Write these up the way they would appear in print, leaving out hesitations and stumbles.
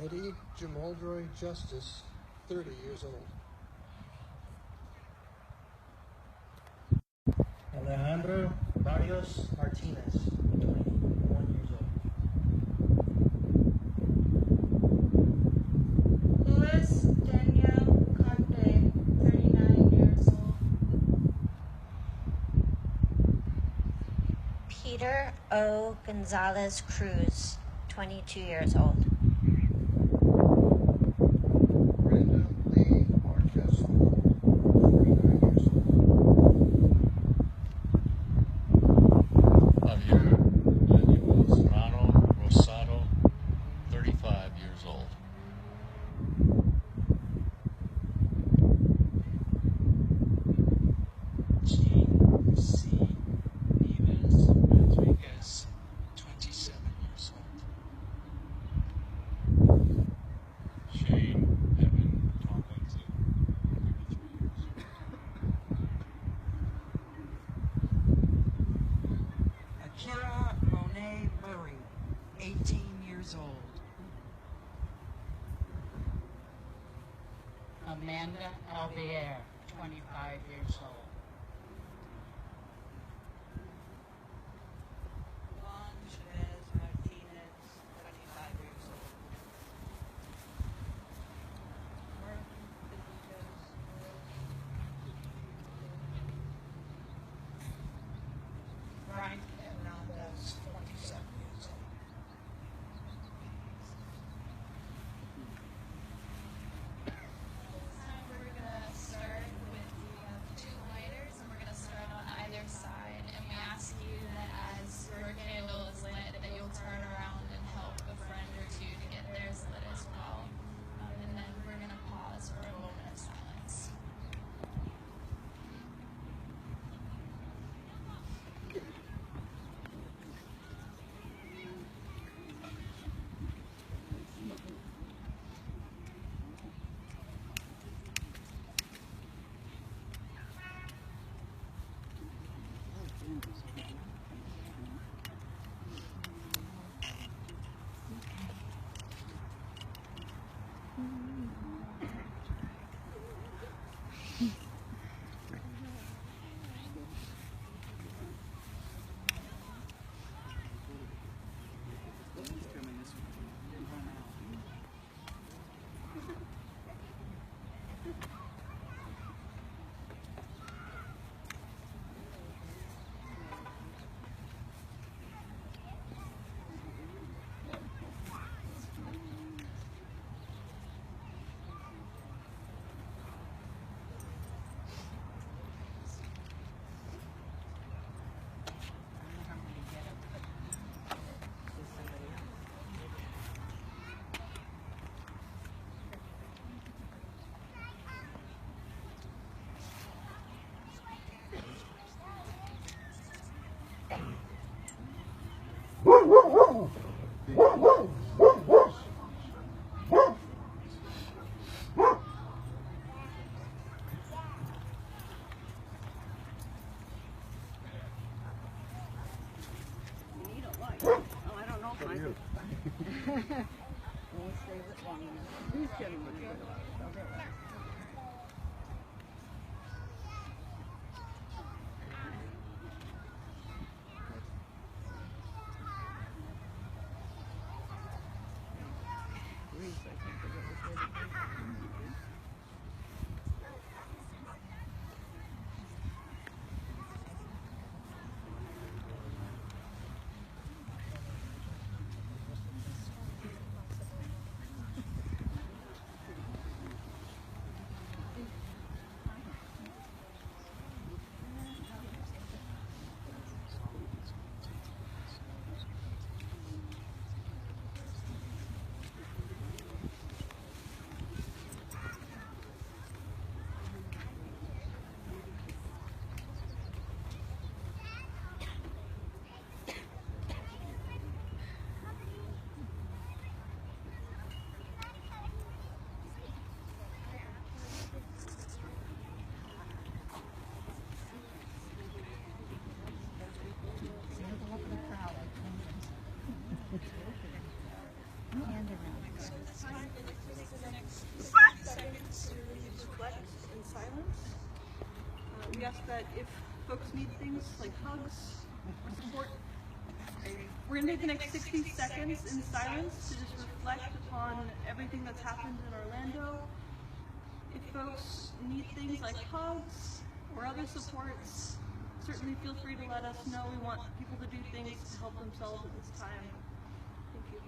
Eddie Jamaldroy Justice, 30 years old. Alejandro Barrios Martinez, 21 years old. Luis Daniel Conte, 39 years old. Peter O. Gonzalez Cruz, 22 years old. Brenda Lee Marquez, 49 years old. Javier Manuel Serrano Rosado, 35 years old. Jean C. Nieves Rodriguez, 27 years old. Shane Evan Tomlinson, 33 years old. Akira Monet Murray, 18 years old. Amanda Alvier, 25 years old. Juan Chavez Martinez, 25 years old. Martin Benitez, Frank Hernandez, 27 years old. This time we're gonna start with two lighters, and we're gonna start on either side. And we ask you that as your candle is lit, that you'll turn around and help a friend or two to get theirs lit as well. And then we're gonna pause for a moment of silence. need things like hugs or support. We're going to take the next 60 seconds in silence to just reflect upon everything that's happened in Orlando. If folks need things like hugs or other supports, certainly feel free to let us know. We want people to do things to help themselves at this time. Thank you.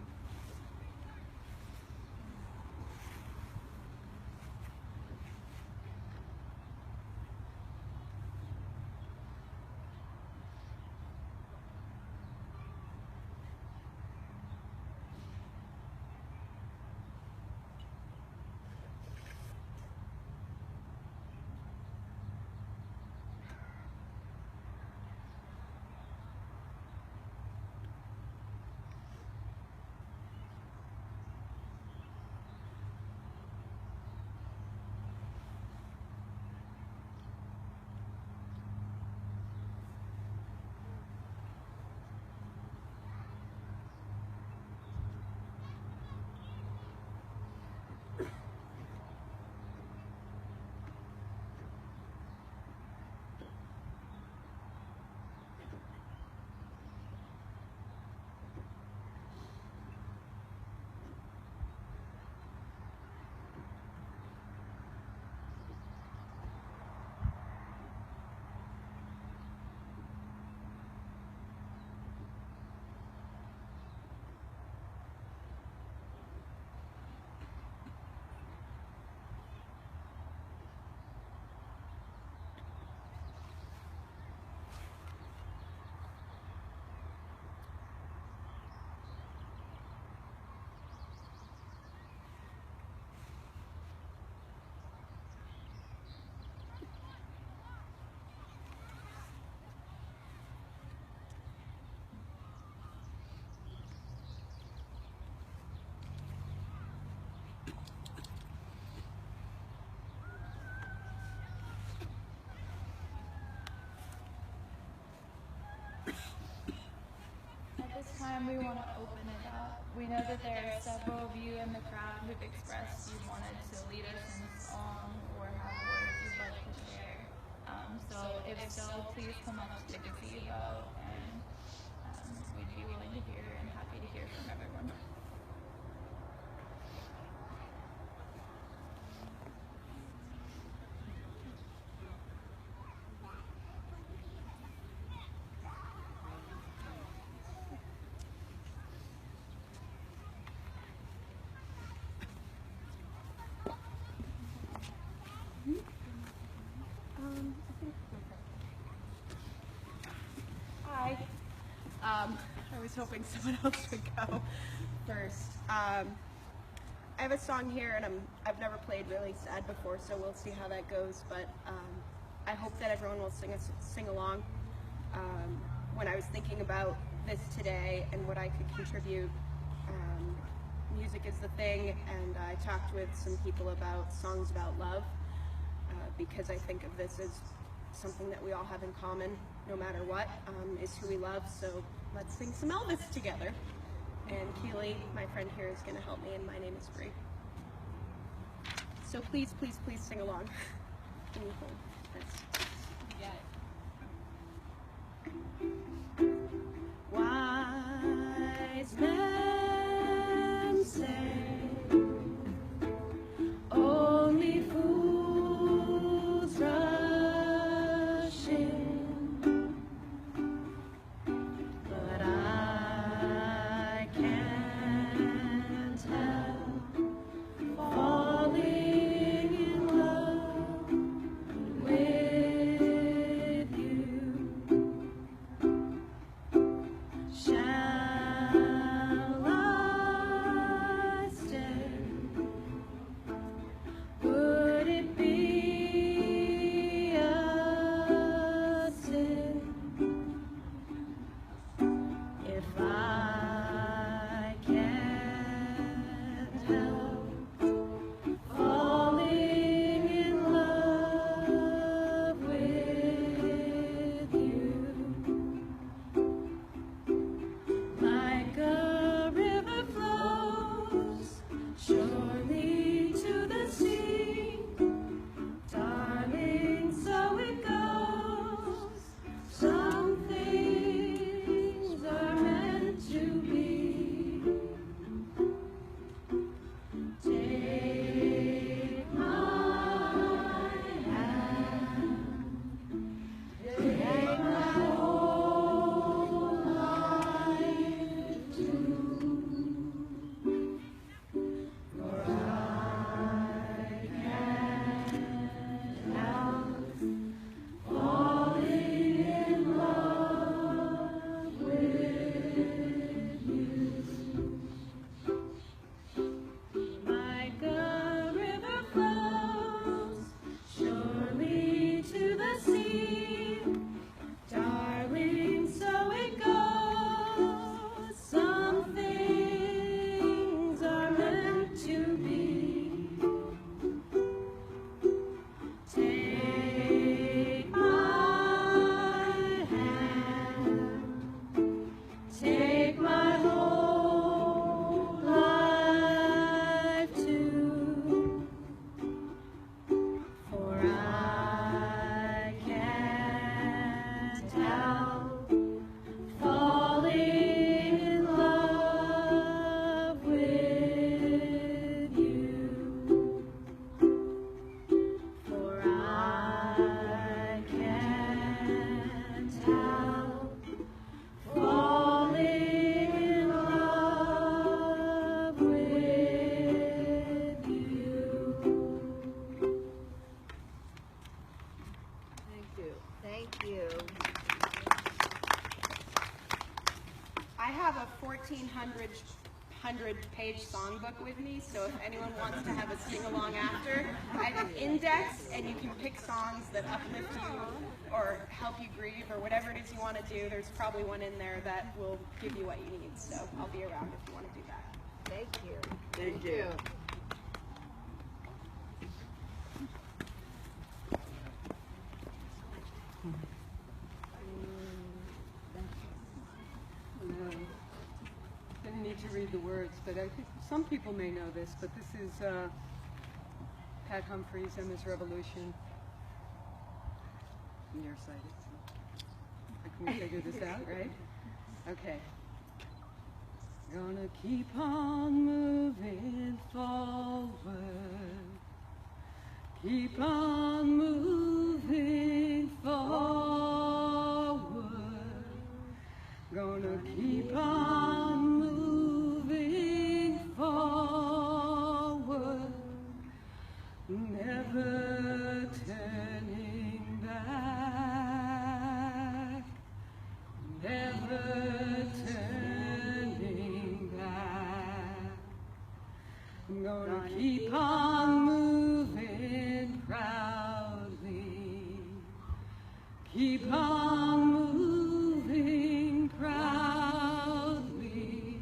At this time, we want to open it up. We know that there are several of you in the crowd who've expressed you wanted to lead us in a song or have words you'd like to share. So if so, please come up to the gazebo, and we'd be willing to hear and happy to hear from everyone. Hi. I was hoping someone else would go first. I have a song here, and I've never played Really Sad before, so we'll see how that goes. But I hope that everyone will sing along. When I was thinking about this today and what I could contribute, music is the thing, and I talked with some people about songs about love, because I think of this as something that we all have in common, no matter what, is who we love. So let's sing some Elvis together. And Keely, my friend here, is going to help me, and my name is Bree. So please, please, please sing along. Can you hold this? Wise men say only fools rush in, but I can't help falling in love with I have a 1,400-page songbook with me, so if anyone wants to have a sing-along after, I have an index, and you can pick songs that uplift you or help you grieve or whatever it is you want to do. There's probably one in there that will give you what you need, so I'll be around if you want to do that. Thank you. Thank you. Didn't need to read the words, but I think some people may know this, but this is Pat Humphries and his Revolution. Nearsighted. So can we figure this out, right? Okay. Gonna keep on moving forward. Keep on moving forward. Gonna keep on moving forward. Never turning back. Never turning back. I'm gonna keep on moving proudly. Keep on moving proudly.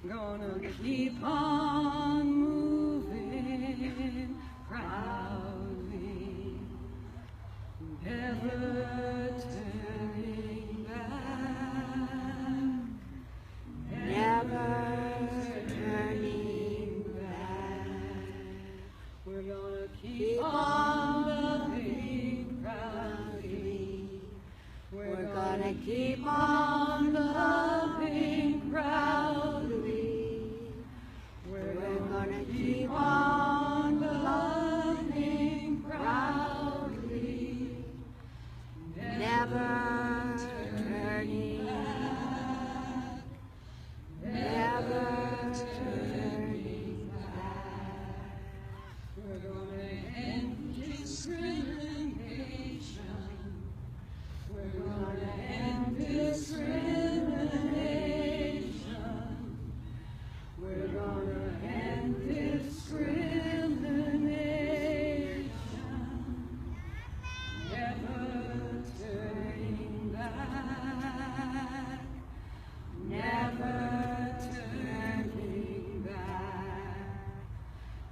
Gonna keep on moving proudly. Never turning back. Never turning back. We're gonna keep on loving proudly. We're gonna keep on loving proudly. We're gonna keep on loving proudly. Never turning back. Never turning back. We're gonna end discrimination. We're gonna end discrimination. We're gonna end discrimination. Never turning back. Never turning back.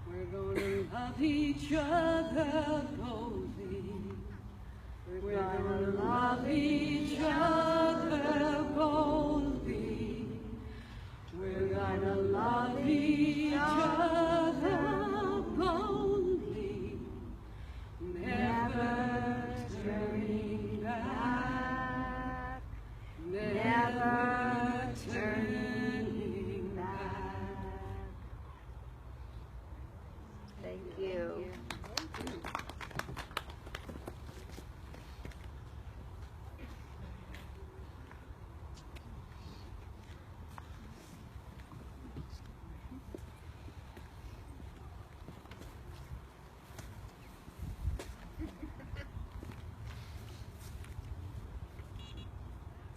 We're gonna love each other boldly. We're gonna love each other boldly. We're gonna love each other boldly. Never turning back. Never turning back. Thank you.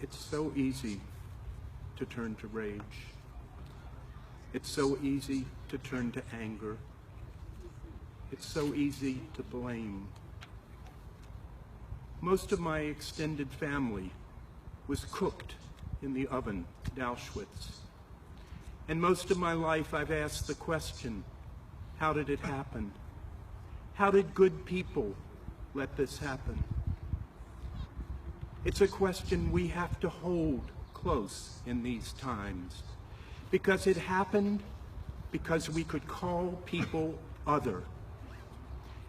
It's so easy to turn to rage. It's so easy to turn to anger. It's so easy to blame. Most of my extended family was cooked in the oven at Auschwitz. And most of my life I've asked the question, how did it happen? How did good people let this happen? It's a question we have to hold close in these times, because it happened because we could call people other.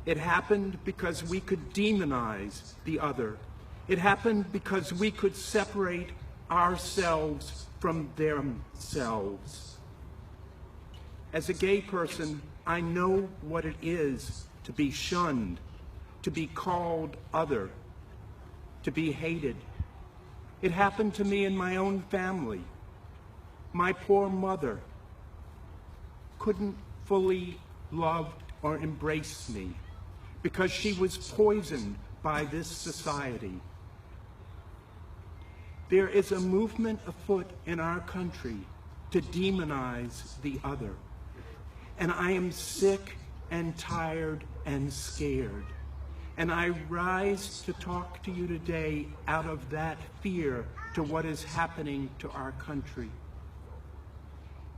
It happened because we could demonize the other. It happened because we could separate ourselves from themselves. As a gay person, I know what it is to be shunned, to be called other, to be hated. It happened to me in my own family. My poor mother couldn't fully love or embrace me because she was poisoned by this society. There is a movement afoot in our country to demonize the other. And I am sick and tired and scared. And I rise to talk to you today out of that fear to what is happening to our country.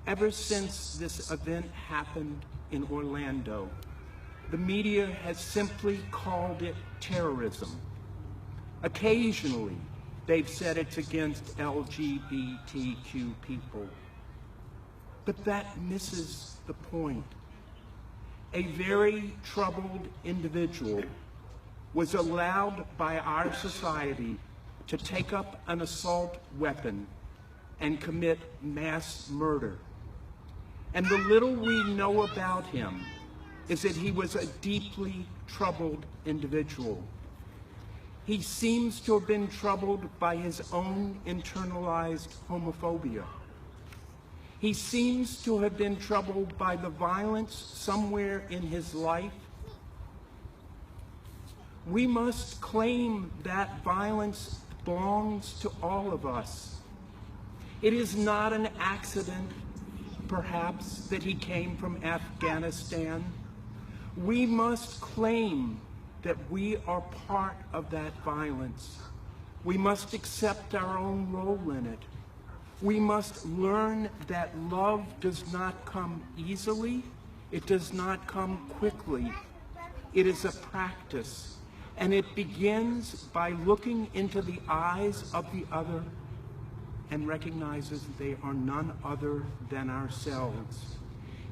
Ever since this event happened in Orlando, the media has simply called it terrorism. Occasionally, they've said it's against LGBTQ people. But that misses the point. A very troubled individual was allowed by our society to take up an assault weapon and commit mass murder. And the little we know about him is that he was a deeply troubled individual. He seems to have been troubled by his own internalized homophobia. He seems to have been troubled by the violence somewhere in his life. We must claim that violence belongs to all of us. It is not an accident, perhaps, that he came from Afghanistan. We must claim that we are part of that violence. We must accept our own role in it. We must learn that love does not come easily. It does not come quickly. It is a practice. And it begins by looking into the eyes of the other and recognizes they are none other than ourselves.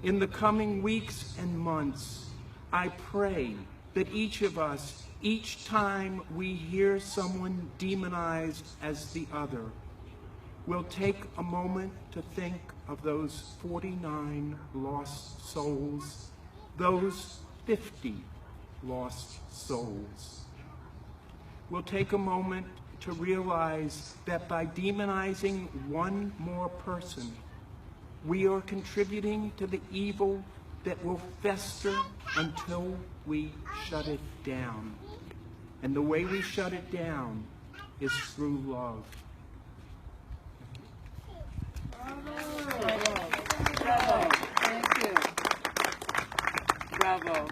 In the coming weeks and months, I pray that each of us, each time we hear someone demonized as the other, will take a moment to think of those 49 lost souls, those 50 lost souls. We'll take a moment to realize that by demonizing one more person, we are contributing to the evil that will fester until we shut it down. And the way we shut it down is through love. Bravo. Thank you. Bravo.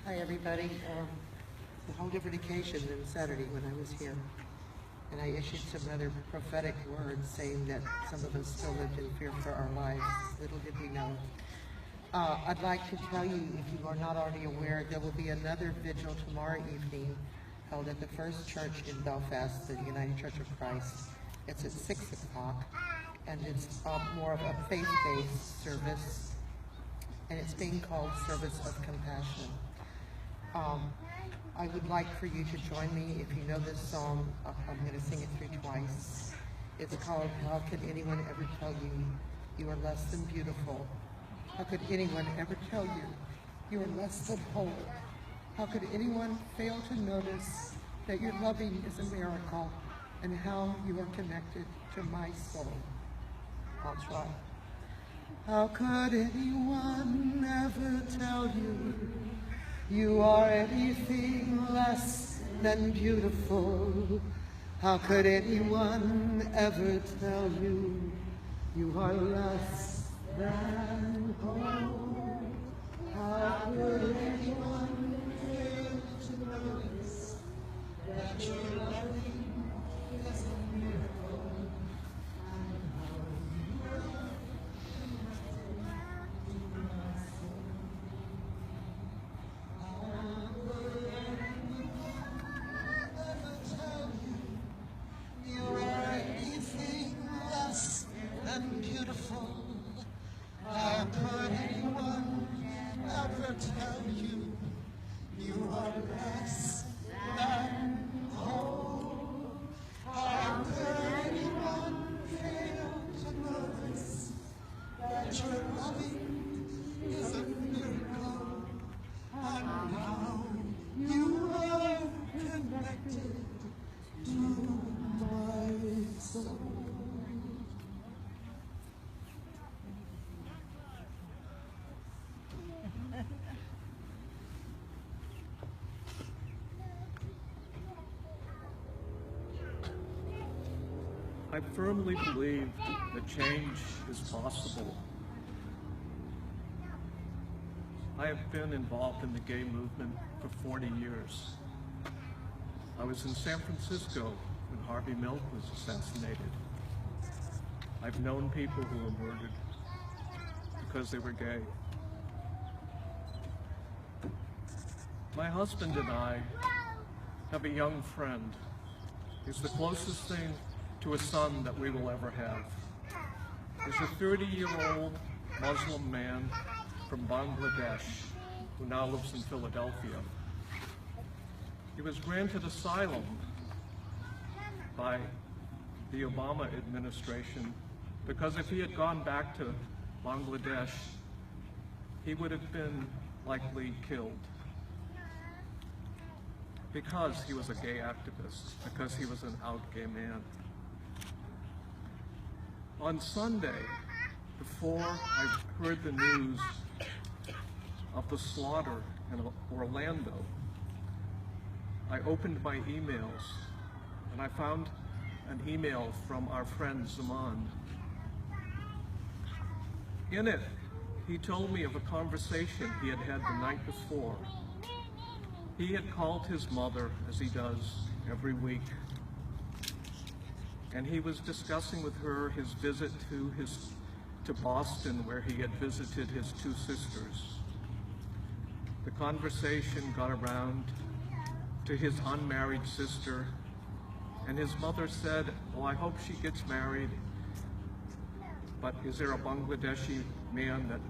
Hi, everybody. It's a whole different occasion than Saturday when I was here. And I issued some rather prophetic words saying that some of us still lived in fear for our lives. Little did we know. I'd like to tell you, if you are not already aware, there will be another vigil tomorrow evening held at the First Church in Belfast, the United Church of Christ. It's at 6 o'clock, and it's more of a faith-based service, and it's being called Service of Compassion. I would like for you to join me. If you know this song, I'm going to sing it through twice. It's called How Could Anyone Ever Tell You You Are Less Than Beautiful? How could anyone ever tell you you are less than whole? How could anyone fail to notice that your loving is a miracle and how you are connected to my soul? I'll try. How could anyone ever tell you you are anything less than beautiful? How could anyone ever tell you you are less than whole? How could anyone fail to notice that your loving is a miracle and how you are connected to my soul? How could anyone ever tell you you are anything less than beautiful? How could anyone ever tell you you are less than whole? How could anyone fail to notice that your loving is a miracle and how you are connected to my soul? I firmly believe that change is possible. I have been involved in the gay movement for 40 years. I was in San Francisco when Harvey Milk was assassinated. I've known people who were murdered because they were gay. My husband and I have a young friend. He's the closest thing to a son that we will ever have. He's a 30-year-old Muslim man from Bangladesh who now lives in Philadelphia. He was granted asylum by the Obama administration because if he had gone back to Bangladesh, he would have been likely killed because he was a gay activist, because he was an out gay man. On Sunday, before I heard the news of the slaughter in Orlando, I opened my emails and I found an email from our friend Zaman. In it, he told me of a conversation he had had the night before. He had called his mother, as he does every week, and he was discussing with her his visit to Boston, where he had visited his two sisters. The conversation got around to his unmarried sister, and his mother said, "Well, I hope she gets married, but is there a Bangladeshi man that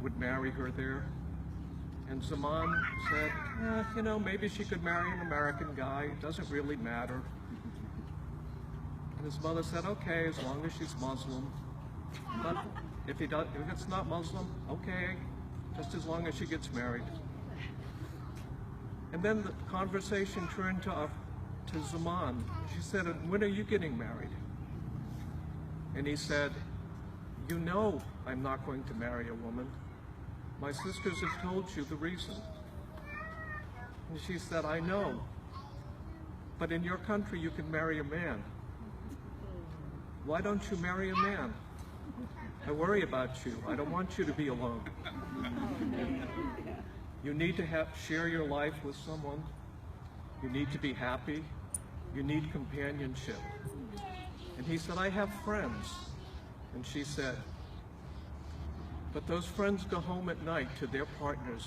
would marry her there?" And Zaman said, you know, maybe she could marry an American guy, it doesn't really matter. And his mother said, okay, as long as she's Muslim. But if it's not Muslim, okay, just as long as she gets married. And then the conversation turned to Zaman. She said, when are you getting married? And he said, you know I'm not going to marry a woman. My sisters have told you the reason. And she said, I know, but in your country you can marry a man. Why don't you marry a man? I worry about you. I don't want you to be alone. You need to share your life with someone. You need to be happy. You need companionship. And he said, I have friends. And she said, but those friends go home at night to their partners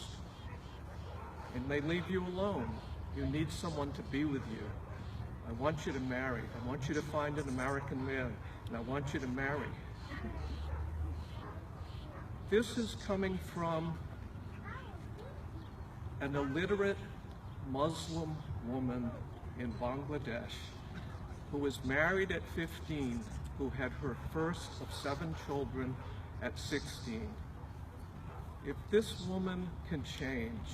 and they leave you alone. You need someone to be with you. I want you to marry. I want you to find an American man, and I want you to marry. This is coming from an illiterate Muslim woman in Bangladesh who was married at 15, who had her first of 7 children at 16. If this woman can change,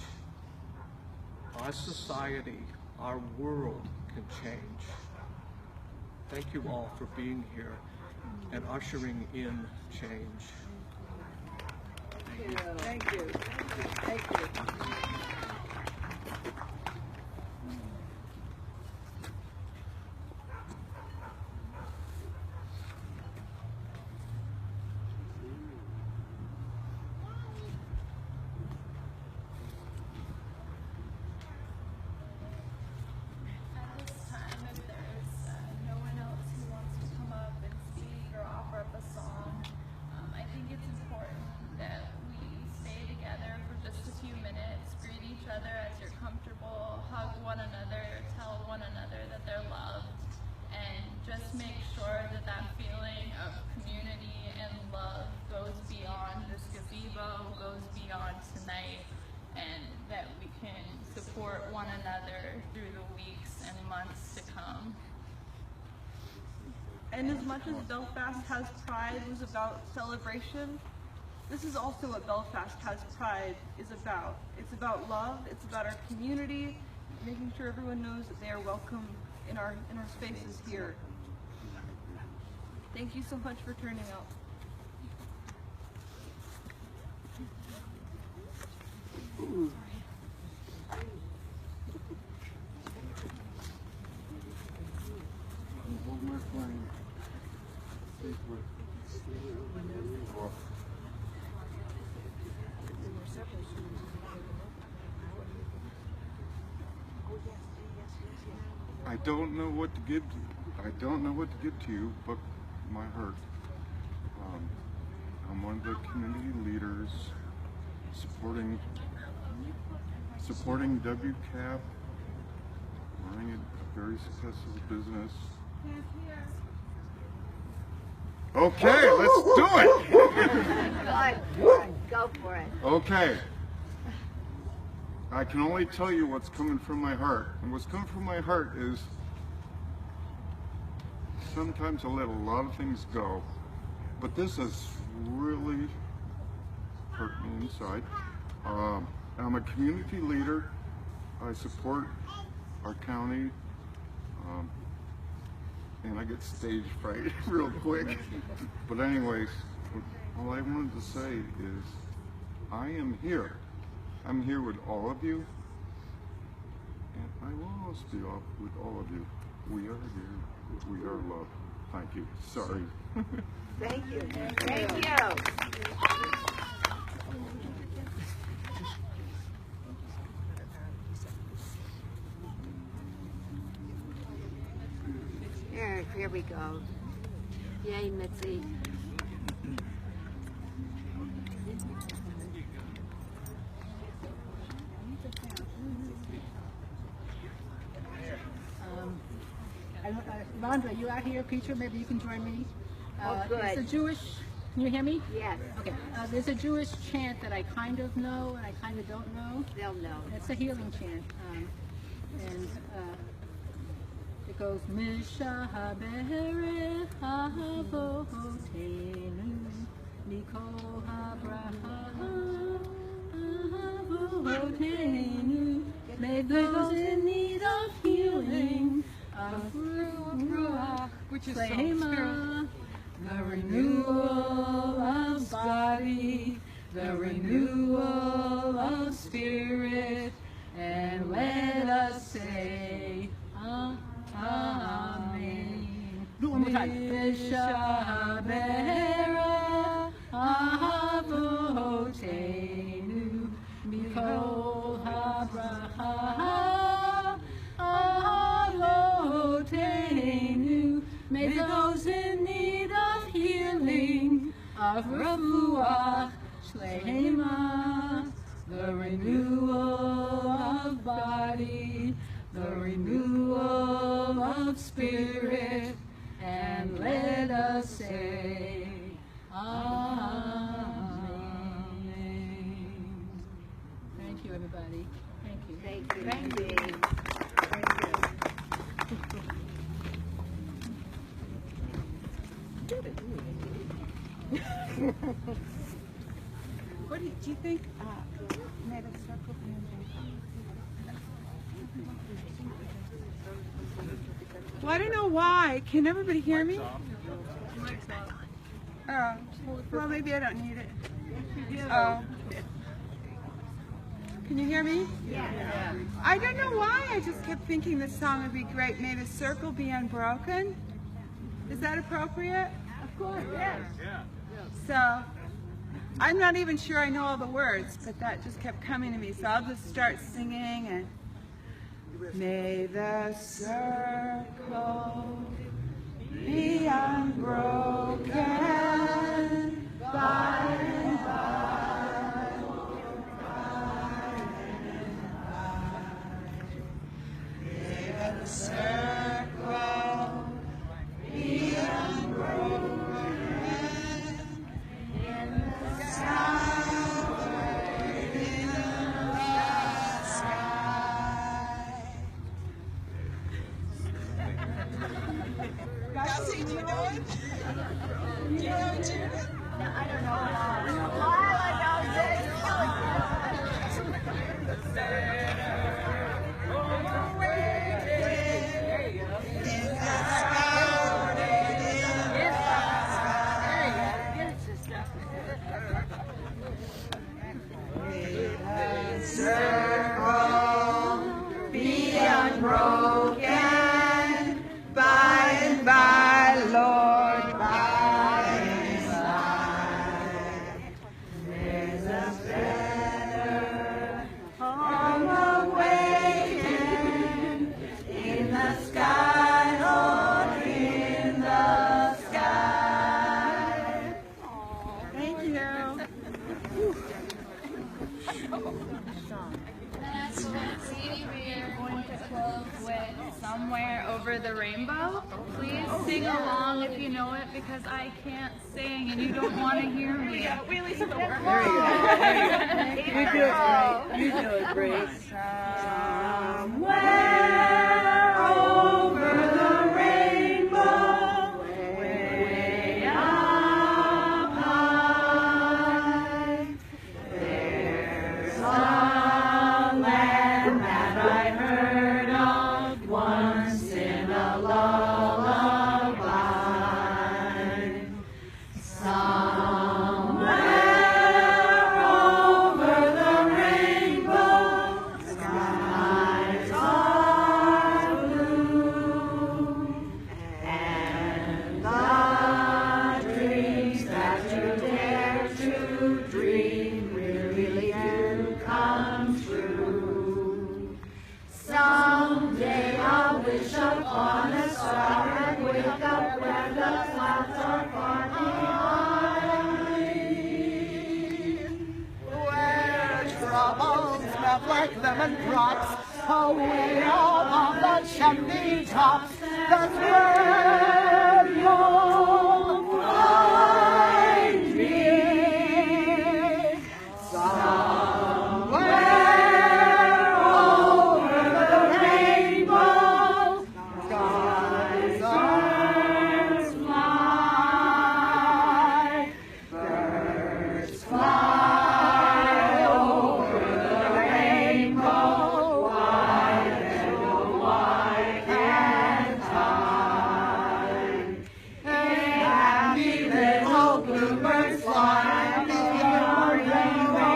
our society, our world can change. Thank you all for being here and ushering in change. Thank you. Thank you. One another through the weeks and months to come. And as much as Belfast Has Pride was about celebration, this is also what Belfast Has Pride is about. It's about love, it's about our community, making sure everyone knows that they are welcome in our spaces here. Thank you so much for turning out. I don't know what to give. I don't know what to give to you, but my heart. I'm one of the community leaders supporting WCAP, running a very successful business. Okay, let's do it. Good. Go for it. Okay. I can only tell you what's coming from my heart. And what's coming from my heart is sometimes I let a lot of things go. But this has really hurt me inside. I'm a community leader. I support our county. And I get stage fright real quick. But anyways, all I wanted to say is I am here. I'm here with all of you, and I will always be with all of you. We are here. We are loved. Thank you. Sorry. Thank you. Thank you. Here we go. Yay, Mitzi. Rhonda, you out here? Peter, maybe you can join me. Oh, good. It's a Jewish, can you hear me? Yes. Okay. There's a Jewish chant that I kind of know and I kind of don't know. They'll know. It's a healing chant. It goes, Mishaberech Avotenu Mikol HaBracha Avotenu. May those in need of healing of Ruach, which is Shema, the renewal of body, the renewal of spirit, and let us say, Amen. Do it one more time. Mishaberech Avotenu Mikol HaBracha Avotenu. May those in need of healing of Ruach Shleima, the renewal of body, the renewal of spirit, and let us say, Amen. Thank you, everybody. Thank you. Thank you. Thank you. What do you think? Made a circle. Well, I don't know why. Can everybody hear me? Oh, well, maybe I don't need it. Oh. Can you hear me? Yeah. I don't know why. I just kept thinking this song would be great. May the circle be unbroken. Is that appropriate? Of course, yes. Yeah. So, I'm not even sure I know all the words, but that just kept coming to me. So I'll just start singing and may the circle be unbroken by and by. May the circle be unbroken in the skyward, in the sky. Gussie, do you know it? Do you know it, Judith? No, I don't know. song. That's what Sadie, we are going to close with Somewhere Over the Rainbow. Please sing along if you know it, because I can't sing and you don't want to hear me. We at least have the word. There you go. There you go. You do it great. You do it great. Somewhere over the rainbow, way up high, there's a land that I heard of once in a lullaby. Somewhere over the rainbow, skies are blue, and the dreams that you dare to dream really do come true. Someday I'll wish upon a star and wake up where the clouds are far behind, where troubles melt like lemon drops away out on the chimney tops. That's where you'll find me. Somewhere over the rainbow, skies are fly, birds fly over the rainbow, white and white and high. Happy little bluebirds fly over the rainbow.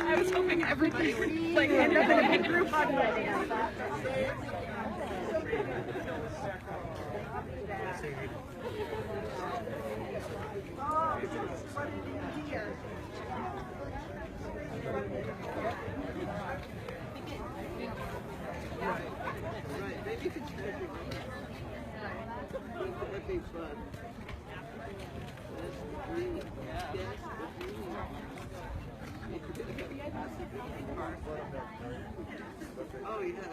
I was hoping everybody would like end up in a big group hug by the end. Oh, yeah.